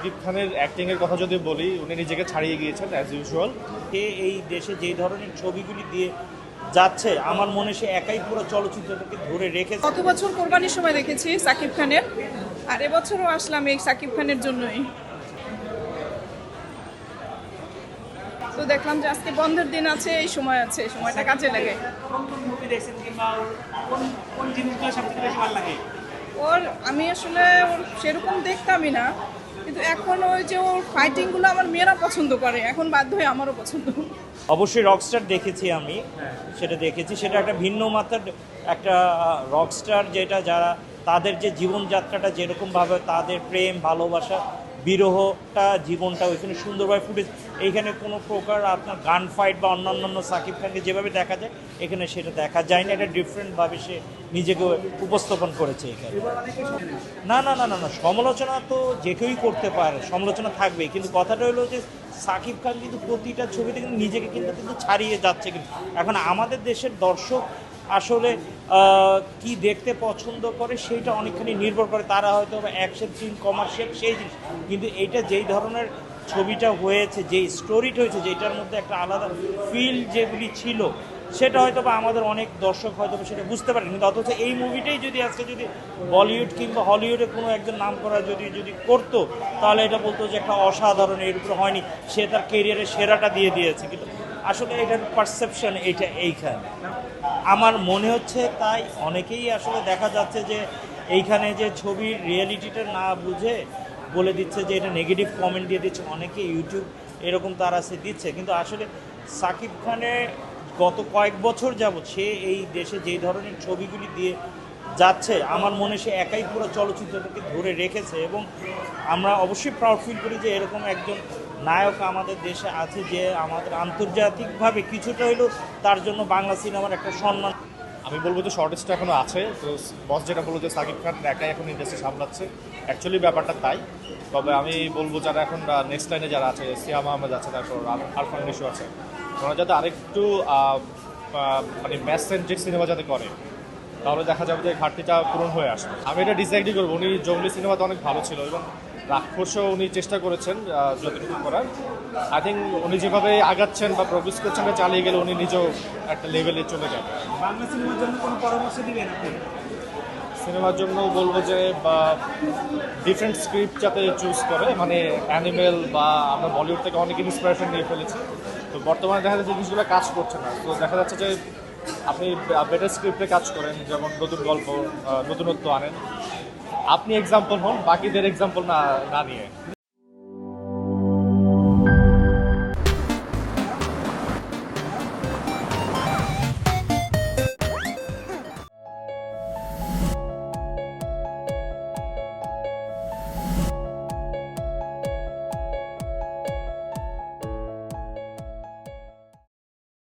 শাকিব খানের অ্যাক্টিং এর কথা যদি বলি, উনি নিজেকে ছাড়িয়ে গিয়েছেন অ্যাজ ইউজুয়াল। এই দেশে যেই ধরনের ছবিগুলি দিয়ে যাচ্ছে, আমার মনে সে একাই পুরো চলচ্চিত্রটাকে ধরে রেখেছে। গত বছর কোরবানির সময় দেখেছি শাকিব খানের, আর এবছরও আসলাম এই শাকিব খানের জন্যই। তো দেখলাম যে আজকে বন্ধের দিন আছে, এই সময় আছে, এই সময়টা কাজে লাগে। কোন কোন মুভি দেখছেন কিংবা ওর কোন কোন জিনিসগুলো সবথেকে বেশি ভালো লাগে? ওর আমি আসলে ওর সেরকম দেখতামই না, কিন্তু এখন ওই যে ওর ফাইটিংগুলো আমার মেয়েরা পছন্দ করে, এখন বাধ্য হয়ে আমারও পছন্দ। অবশ্যই রকস্টার দেখেছি আমি, সেটা একটা ভিন্ন মাত্রার একটা রকস্টার, যেটা যারা তাদের যে জীবনযাত্রাটা যেরকমভাবে তাদের প্রেম ভালোবাসা বিরহটা জীবনটা ওইখানে সুন্দরভাবে ফুটেছে। এইখানে কোনো প্রকার আপনার গান ফাইট বা অন্যান্য সাকিব খানকে যেভাবে দেখা যায় এখানে সেটা দেখা যায় না। এটা ডিফারেন্টভাবে সে নিজেকে উপস্থাপন করেছে এখানে। না না না না না সমালোচনা তো যে কেউই করতে পারে, সমালোচনা থাকবেই, কিন্তু কথাটা হলো যে সাকিব খান কিন্তু প্রতিটা ছবিতে কিন্তু নিজেকে কিন্তু কিন্তু ছাড়িয়ে যাচ্ছে। কিন্তু এখন আমাদের দেশের দর্শক আসলে কি দেখতে পছন্দ করে সেইটা অনেকখানি নির্ভর করে। তারা হয়তো অ্যাকশন সিন কমার্শিয়াল সেই জিনিস, কিন্তু এইটা যেই ধরনের ছবিটা হয়েছে, যেই স্টোরিটা হয়েছে, যেটার মধ্যে একটা আলাদা ফিল যেগুলি ছিল, সেটা হয়তো বা আমাদের অনেক দর্শক হয়তো সেটা বুঝতে পারেন। কিন্তু অথচ এই মুভিটাই যদি আজকে যদি বলিউড কিংবা হলিউডে কোনো একজন নাম করা যদি করতো, তাহলে এটা বলতো যে একটা অসাধারণ, এর উপরে হয়নি, সে তার কেরিয়ারের সেরাটা দিয়ে দিয়েছে। কিন্তু আসলে এটার পারসেপশন এইটা এইখানে আমার মনে হচ্ছে। তাই অনেকেই আসলে দেখা যাচ্ছে যে এইখানে যে ছবির রিয়েলিটিটা না বুঝে বলে দিচ্ছে যে এটা নেগেটিভ কমেন্ট দিয়ে দিচ্ছে, অনেকে ইউটিউব এরকম তারা সে দিচ্ছে। কিন্তু আসলে সাকিব খানের গত কয়েক বছর যাবৎ সে এই দেশে যেই ধরনের ছবিগুলি দিয়ে যাচ্ছে, আমার মনে সে একাই পুরো চলচ্চিত্রটাকে ধরে রেখেছে। এবং আমরা অবশ্যই প্রাউড ফিল করি যে এরকম একজন নায়ক আমাদের দেশে আছে, যে আমাদের আন্তর্জাতিকভাবে কিছুটা হইলেও তার জন্য বাংলা সিনেমার একটা সম্মান। আমি বলবো যে শর্টেজটা এখনো আছে। তো বস যেটা বললো যে সাকিব খান একাই এখন ইন্ডাস্ট্রি সামলাচ্ছে, অ্যাকচুয়ালি ব্যাপারটা তাই। তবে আমি বলবো যারা এখন নেক্সট লাইনে যারা আছে, সিয়াম আহমেদ আছে, তারপর আরফান নিশো আছে, ওরা যাতে আরেকটু মানে ম্যাস সেন্ট্রিক সিনেমা যাতে করে, তাহলে দেখা যাবে যে ঘাটতিটা পূরণ হয়ে আসবে। আমি এটা ডিসাইডই করবো। উনি জঙ্গলি সিনেমাতে অনেক ভালো ছিল এবং রাক্ষসও উনি চেষ্টা করেছেন যতটুকু করার। আই থিঙ্ক উনি যেভাবে আগাচ্ছেন বা প্রোগ্রেস করছেন চালিয়ে গেলে উনি নিজেও একটা লেভেলে চলে যাবে। বাংলা সিনেমার জন্য কোনো পরামর্শ দিবেন আপনি? সিনেমার জন্য বলবো যে ডিফারেন্ট স্ক্রিপ্ট যাতে চুজ করে, মানে অ্যানিমেল বা আমরা বলিউড থেকে অনেক ইন্সপিরেশন নিয়ে ফেলেছি। তো বর্তমানে দেখা যাচ্ছে জিনিসগুলো কাজ করছে না। তো দেখা যাচ্ছে যে আপনি বেটার স্ক্রিপ্টে কাজ করেন, যেমন নতুন গল্প, নতুনত্ব আনেন, আপনি এক্সাম্পল হন, বাকিদের এক্সাম্পল না নিয়ে।